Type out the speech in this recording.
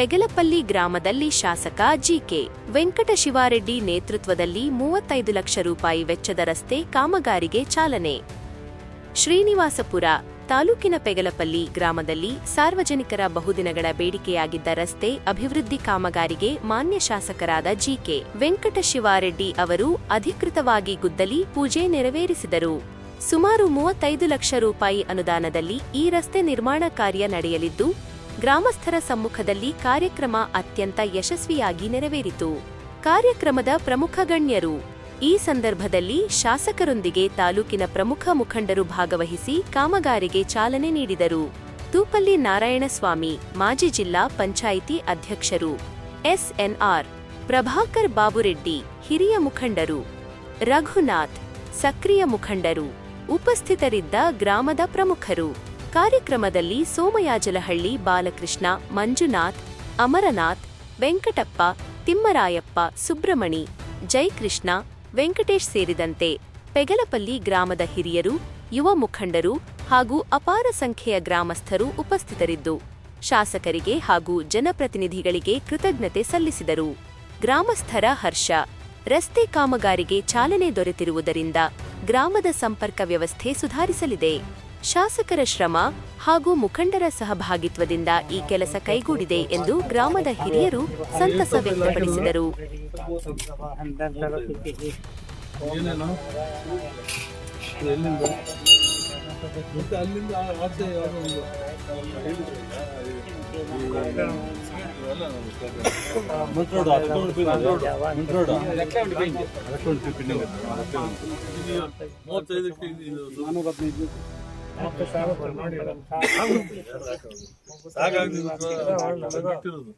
ಪೆಗಲಪಲ್ಲಿ ಗ್ರಾಮದಲ್ಲಿ ಶಾಸಕ ಜಿಕೆ ವೆಂಕಟಶಿವಾರೆಡ್ಡಿ ನೇತೃತ್ವದಲ್ಲಿ 35 ಲಕ್ಷ ರೂಪಾಯಿ ವೆಚ್ಚದ ರಸ್ತೆ ಕಾಮಗಾರಿಗೆ ಚಾಲನೆ. ಶ್ರೀನಿವಾಸಪುರ ತಾಲೂಕಿನ ಪೆಗಲಪಲ್ಲಿ ಗ್ರಾಮದಲ್ಲಿ ಸಾರ್ವಜನಿಕರ ಬಹುದಿನಗಳ ಬೇಡಿಕೆಯಾಗಿದ್ದ ರಸ್ತೆ ಅಭಿವೃದ್ಧಿ ಕಾಮಗಾರಿಗೆ ಮಾನ್ಯ ಶಾಸಕರಾದ ಜಿಕೆ ವೆಂಕಟಶಿವಾರೆಡ್ಡಿ ಅವರು ಅಧಿಕೃತವಾಗಿ ಗುದ್ದಲಿ ಪೂಜೆ ನೆರವೇರಿಸಿದರು. ಸುಮಾರು 35 ಲಕ್ಷ ರೂಪಾಯಿ ಅನುದಾನದಲ್ಲಿ ಈ ರಸ್ತೆ ನಿರ್ಮಾಣ ಕಾರ್ಯ ನಡೆಯಲಿದ್ದು, ಗ್ರಾಮಸ್ಥರ ಸಮ್ಮುಖದಲ್ಲಿ ಕಾರ್ಯಕ್ರಮ ಅತ್ಯಂತ ಯಶಸ್ವಿಯಾಗಿ ನೆರವೇರಿತು. ಕಾರ್ಯಕ್ರಮದ ಪ್ರಮುಖ ಗಣ್ಯರು ಈ ಸಂದರ್ಭದಲ್ಲಿ ಶಾಸಕರೊಂದಿಗೆ ತಾಲೂಕಿನ ಪ್ರಮುಖ ಮುಖಂಡರು ಭಾಗವಹಿಸಿ ಕಾಮಗಾರಿಗೆ ಚಾಲನೆ ನೀಡಿದರು. ತೂಪಲ್ಲಿ ನಾರಾಯಣಸ್ವಾಮಿ ಮಾಜಿ ಜಿಲ್ಲಾ ಪಂಚಾಯಿತಿ ಅಧ್ಯಕ್ಷರು, ಎಸ್ಎನ್ಆರ್ ಪ್ರಭಾಕರ್ ಬಾಬುರೆಡ್ಡಿ ಹಿರಿಯ ಮುಖಂಡರು, ರಘುನಾಥ್ ಸಕ್ರಿಯ ಮುಖಂಡರು ಉಪಸ್ಥಿತರಿದ್ದ ಗ್ರಾಮದ ಪ್ರಮುಖರು. ಕಾರ್ಯಕ್ರಮದಲ್ಲಿ ಸೋಮಯಾಜಲಹಳ್ಳಿ ಬಾಲಕೃಷ್ಣ, ಮಂಜುನಾಥ್, ಅಮರನಾಥ್, ವೆಂಕಟಪ್ಪ, ತಿಮ್ಮರಾಯಪ್ಪ, ಸುಬ್ರಮಣಿ, ಜಯಕೃಷ್ಣ, ವೆಂಕಟೇಶ್ ಸೇರಿದಂತೆ ಪೆಗಲಪಲ್ಲಿ ಗ್ರಾಮದ ಹಿರಿಯರು, ಯುವ ಮುಖಂಡರು ಹಾಗೂ ಅಪಾರ ಸಂಖ್ಯೆಯ ಗ್ರಾಮಸ್ಥರು ಉಪಸ್ಥಿತರಿದ್ದು ಶಾಸಕರಿಗೆ ಹಾಗೂ ಜನಪ್ರತಿನಿಧಿಗಳಿಗೆ ಕೃತಜ್ಞತೆ ಸಲ್ಲಿಸಿದರು. ಗ್ರಾಮಸ್ಥರ ಹರ್ಷ. ರಸ್ತೆ ಕಾಮಗಾರಿಗೆ ಚಾಲನೆ ದೊರೆತಿರುವುದರಿಂದ ಗ್ರಾಮದ ಸಂಪರ್ಕ ವ್ಯವಸ್ಥೆ ಸುಧಾರಿಸಲಿದೆ. ಶಾಸಕರ ಶ್ರಮ ಹಾಗೂ ಮುಖಂಡರ ಸಹಭಾಗಿತ್ವದಿಂದ ಈ ಕೆಲಸ ಕೈಗೂಡಿದೆ ಎಂದು ಗ್ರಾಮದ ಹಿರಿಯರು ಸಂತಸ ವ್ಯಕ್ತಪಡಿಸಿದರು. ಸಾಕಾಗ್ತಿರೋದು